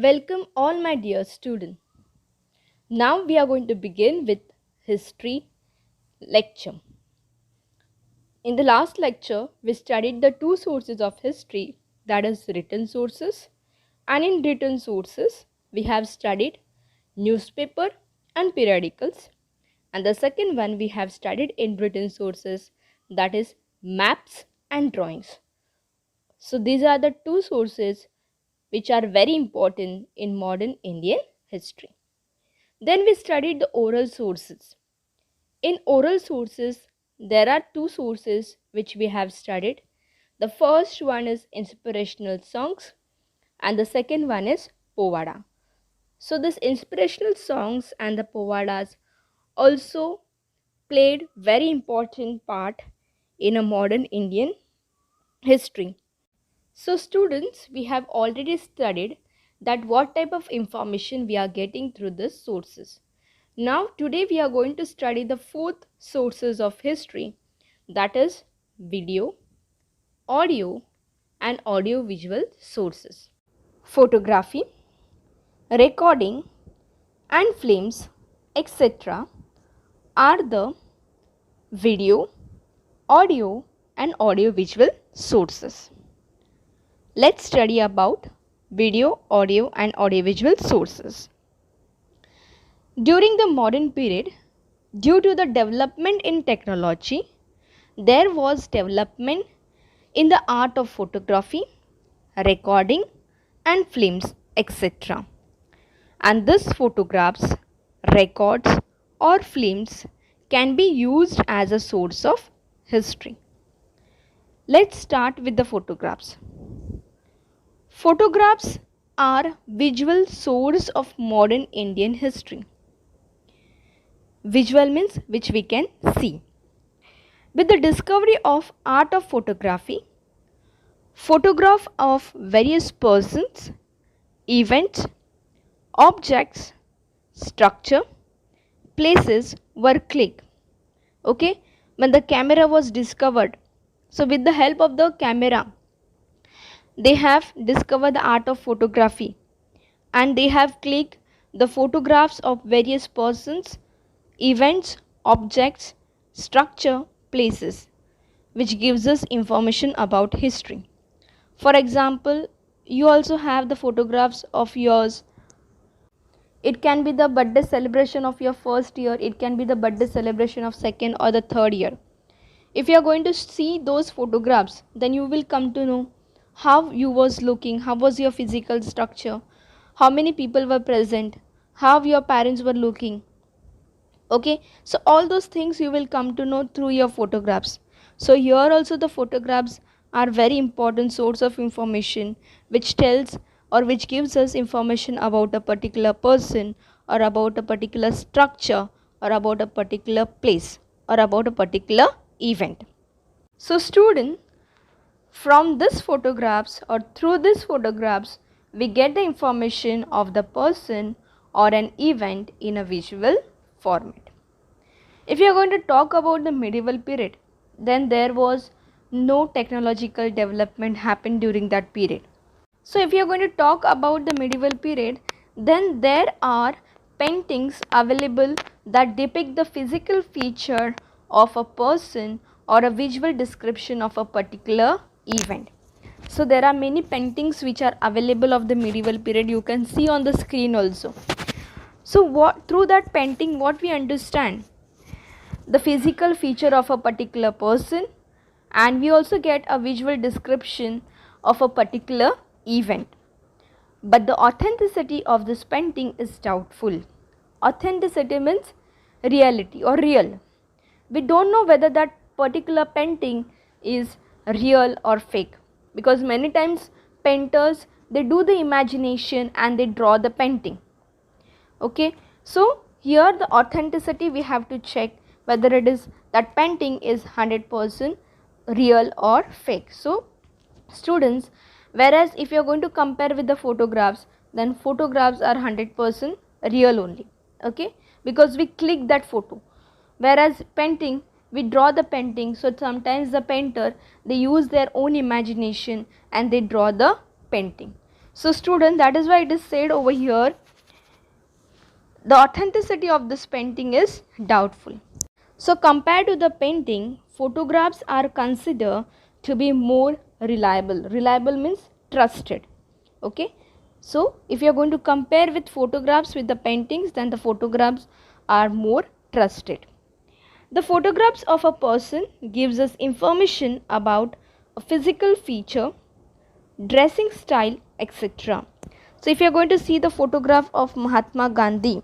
Welcome all my dear students. Now we are going to begin with history lecture. In the last lecture, we studied the two sources of history, that is written sources, and in written sources we have studied newspaper and periodicals, and the second one we have studied in written sources, that is maps and drawings. So these are the two sources which are very important in modern Indian history. Then we studied the oral sources. In oral sources, there are two sources which we have studied. The first one is inspirational songs and the second one is povada. So this inspirational songs and the povadas also played very important part in a modern Indian history. So students, we have already studied that what type of information we are getting through the sources. Now today we are going to study the fourth sources of history, that is video, audio and audio-visual sources. Photography, recording and films etc. are the video, audio and audio-visual sources. Let's study about video, audio and audiovisual sources. During the modern period, due to the development in technology, there was development in the art of photography, recording and films etc. And these photographs, records or films can be used as a source of history. Let's start with the photographs. Photographs are visual source of modern Indian history. Visual means which we can see. With the discovery of art of photography, photograph of various persons, events, objects, structure, places were clicked. Okay, when the camera was discovered, so with the help of the camera, they have discovered the art of photography and they have clicked the photographs of various persons, events, objects, structure, places, which gives us information about history. For example, you also have the photographs of yours. It can be the birthday celebration of your first year, it can be the birthday celebration of second or the third year. If you are going to see those photographs, then you will come to know how you was looking, how was your physical structure, how many people were present, how your parents were looking. Okay, so all those things you will come to know through your photographs. So here also the photographs are very important source of information which tells or which gives us information about a particular person or about a particular structure or about a particular place or about a particular event. So student, from these photographs or through these photographs, we get the information of the person or an event in a visual format. If you are going to talk about the medieval period, then there was no technological development happened during that period. So if you are going to talk about the medieval period, then there are paintings available that depict the physical feature of a person or a visual description of a particular event. So there are many paintings which are available of the medieval period, you can see on the screen also. So through that painting what we understand? The physical feature of a particular person, and we also get a visual description of a particular event. But the authenticity of this painting is doubtful. Authenticity means reality or real. We don't know whether that particular painting is real or fake, because many times painters, they do the imagination and they draw the painting. Okay, so here the authenticity we have to check whether it is that painting is 100% real or fake. So students, whereas if you are going to compare with the photographs, then photographs are 100% real only. Okay, because we click that photo, whereas painting, we draw the painting. So sometimes the painter, they use their own imagination and they draw the painting. So student, that is why it is said over here, the authenticity of this painting is doubtful. So compared to the painting, photographs are considered to be more reliable. Reliable means trusted. Okay. So if you are going to compare with photographs with the paintings, then the photographs are more trusted. The photographs of a person gives us information about a physical feature, dressing style, etc. So if you are going to see the photograph of Mahatma Gandhi,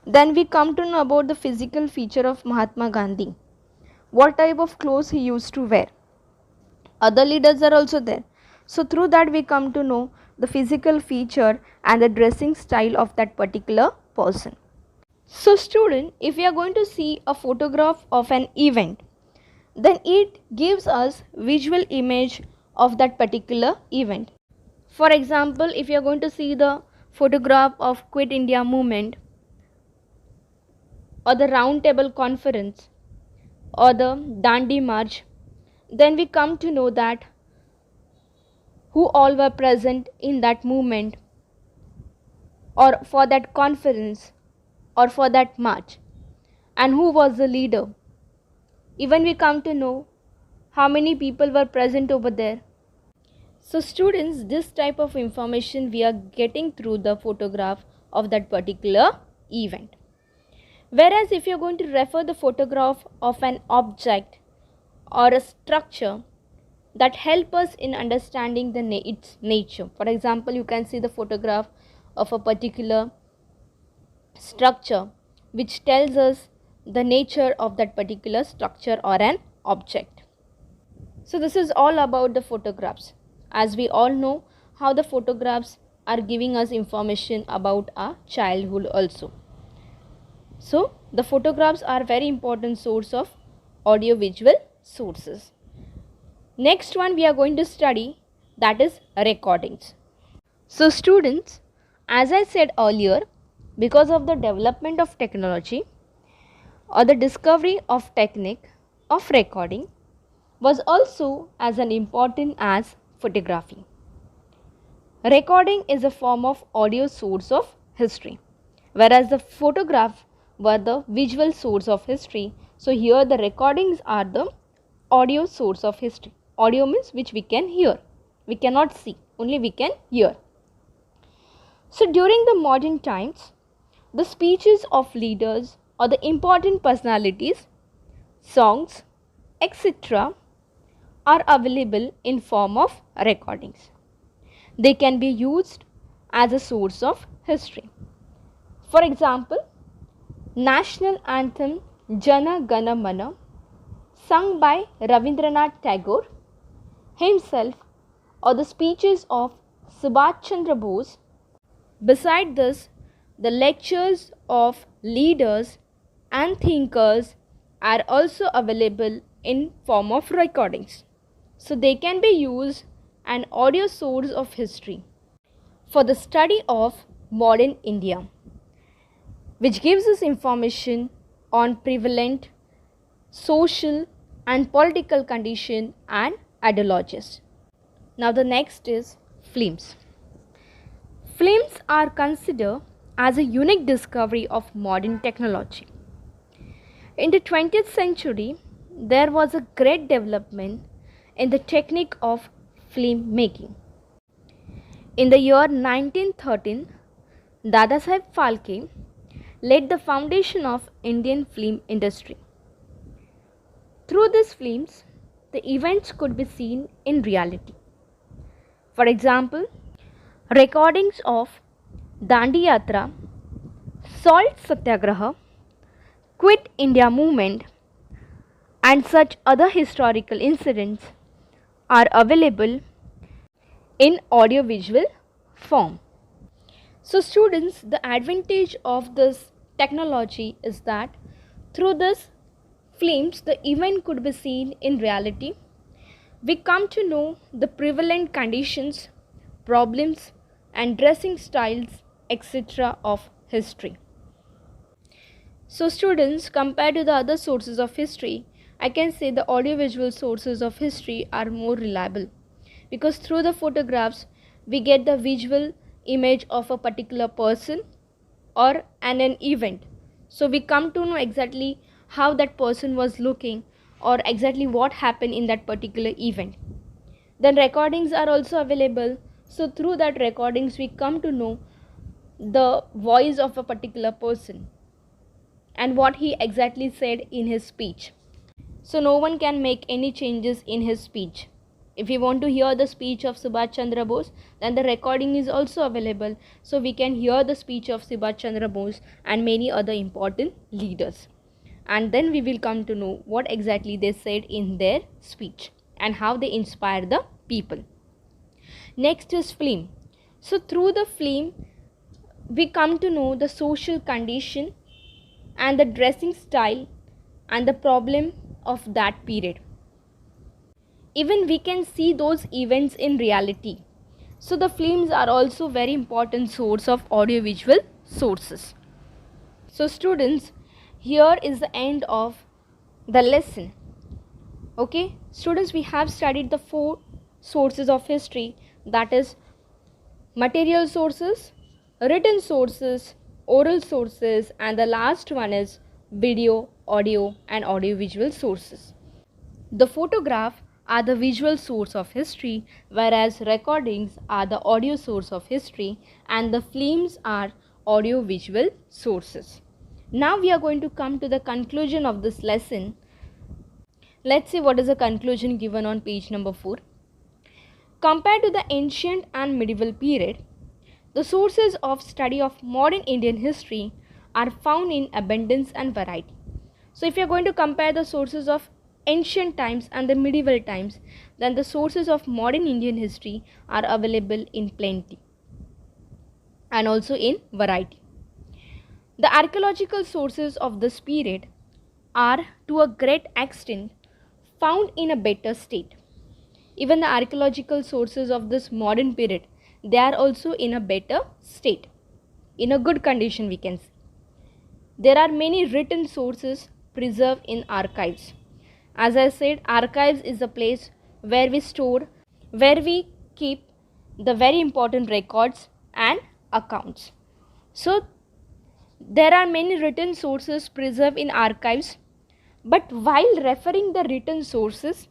then we come to know about the physical feature of Mahatma Gandhi. What type of clothes he used to wear. Other leaders are also there. So through that we come to know the physical feature and the dressing style of that particular person. So student, if we are going to see a photograph of an event, then it gives us visual image of that particular event. For example, if you are going to see the photograph of Quit India movement, or the round table conference, or the Dandi March, then we come to know that who all were present in that movement, or for that conference, or for that march, and who was the leader. Even we come to know how many people were present over there. So students, this type of information we are getting through the photograph of that particular event. Whereas if you are going to refer the photograph of an object or a structure, that help us in understanding its nature. For example, you can see the photograph of a particular structure which tells us the nature of that particular structure or an object. So this is all about the photographs. As we all know how the photographs are giving us information about our childhood also. So the photographs are very important source of audiovisual sources. Next one we are going to study, that is recordings. So students, as I said earlier, because of the development of technology or the discovery of technique of recording was also as an important as photography. Recording is a form of audio source of history, whereas the photograph were the visual source of history. So here the recordings are the audio source of history. Audio means which we can hear. We cannot see, only we can hear. So during the modern times, the speeches of leaders or the important personalities, songs, etc. are available in form of recordings. They can be used as a source of history. For example, national anthem Jana Gana Mana, sung by Rabindranath Tagore himself, or the speeches of Subhash Chandra Bose. Beside this, the lectures of leaders and thinkers are also available in form of recordings. So they can be used an audio source of history for the study of modern India, which gives us information on prevalent social and political condition and ideologies. Now the next is films. Films are considered as a unique discovery of modern technology. In the 20th century, there was a great development in the technique of film making. In the year 1913, Dadasaheb Phalke laid the foundation of Indian film industry. Through these films, the events could be seen in reality. For example, recordings of Dandi Yatra, Salt Satyagraha, Quit India movement, and such other historical incidents are available in audiovisual form. So students, the advantage of this technology is that through this films, the event could be seen in reality. We come to know the prevalent conditions, problems, and dressing styles, etc. of history. So students, compared to the other sources of history, I can say the audiovisual sources of history are more reliable, because through the photographs we get the visual image of a particular person or an event. So we come to know exactly how that person was looking or exactly what happened in that particular event. Then recordings are also available. So through that recordings we come to know the voice of a particular person and what he exactly said in his speech. So no one can make any changes in his speech. If we want to hear the speech of Subhash Chandra Bose, then the recording is also available. So we can hear the speech of Subhash Chandra Bose and many other important leaders. And then we will come to know what exactly they said in their speech and how they inspire the people. Next is film. So through the film, we come to know the social condition and the dressing style and the problem of that period. Even we can see those events in reality. So the films are also very important source of audiovisual sources. So students, here is the end of the lesson. Okay, students, we have studied the 4 sources of history, that is material sources, written sources, oral sources, and the last one is video, audio and audiovisual sources. The photograph are the visual source of history, whereas recordings are the audio source of history and the films are audio-visual sources. Now we are going to come to the conclusion of this lesson. Let's see what is the conclusion given on page number 4. Compared to the ancient and medieval period, the sources of study of modern Indian history are found in abundance and variety. So if you are going to compare the sources of ancient times and the medieval times, then the sources of modern Indian history are available in plenty and also in variety. The archaeological sources of this period are to a great extent found in a better state. Even the archaeological sources of this modern period, they are also in a better state, in a good condition we can say. There are many written sources preserved in archives. As I said, archives is a place where we keep the very important records and accounts. So there are many written sources preserved in archives, but while referring the written sources,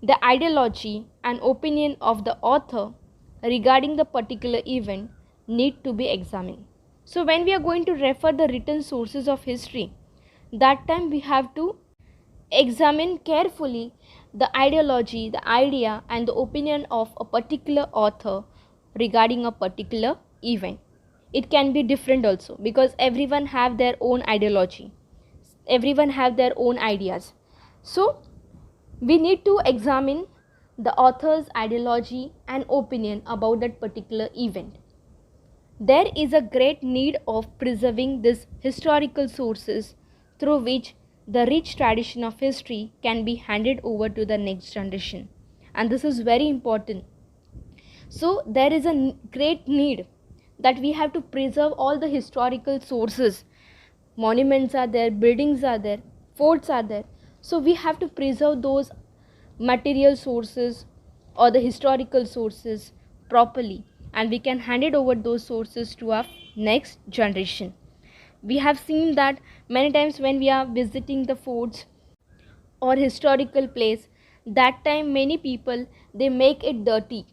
the ideology and opinion of the author regarding the particular event need to be examined. So when we are going to refer the written sources of history, that time we have to examine carefully the ideology, the idea and the opinion of a particular author regarding a particular event. It can be different also because everyone have their own ideology, everyone have their own ideas. So we need to examine the author's ideology and opinion about that particular event. There is a great need of preserving these historical sources through which the rich tradition of history can be handed over to the next generation, and this is very important. So there is a great need that we have to preserve all the historical sources. Monuments are there, buildings are there, forts are there, so we have to preserve those material sources or the historical sources properly, and we can hand it over those sources to our next generation. We have seen that many times when we are visiting the forts or historical place, that time many people, they make it dirty.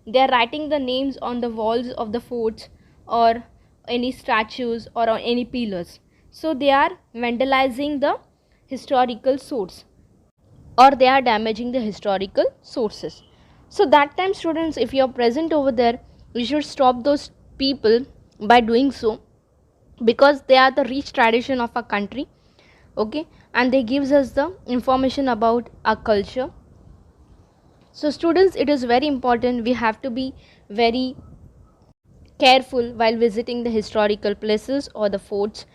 They are writing the names on the walls of the forts or any statues or on any pillars. So they are vandalizing the historical source or they are damaging the historical sources. So that time students, if you are present over there, we should stop those people by doing so, because they are the rich tradition of our country, okay, and they gives us the information about our culture. So students, it is very important, we have to be very careful while visiting the historical places or the forts.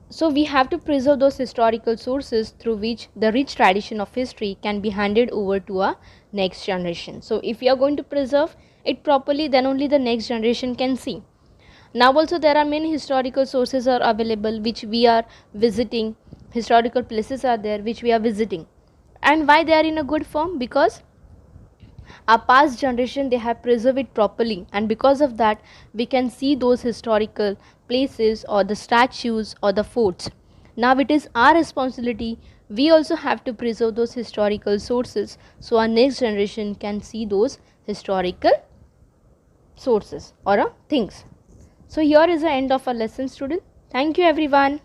So we have to preserve those historical sources through which the rich tradition of history can be handed over to our next generation. So if we are going to preserve it properly, then only the next generation can see. Now also there are many historical sources are available which we are visiting, historical places are there which we are visiting. And why they are in a good form? Because Our past generation, they have preserved it properly, and because of that we can see those historical places or the statues or the forts. Now it is our responsibility, we also have to preserve those historical sources so our next generation can see those historical sources or things. So here is the end of our lesson, student. Thank you everyone.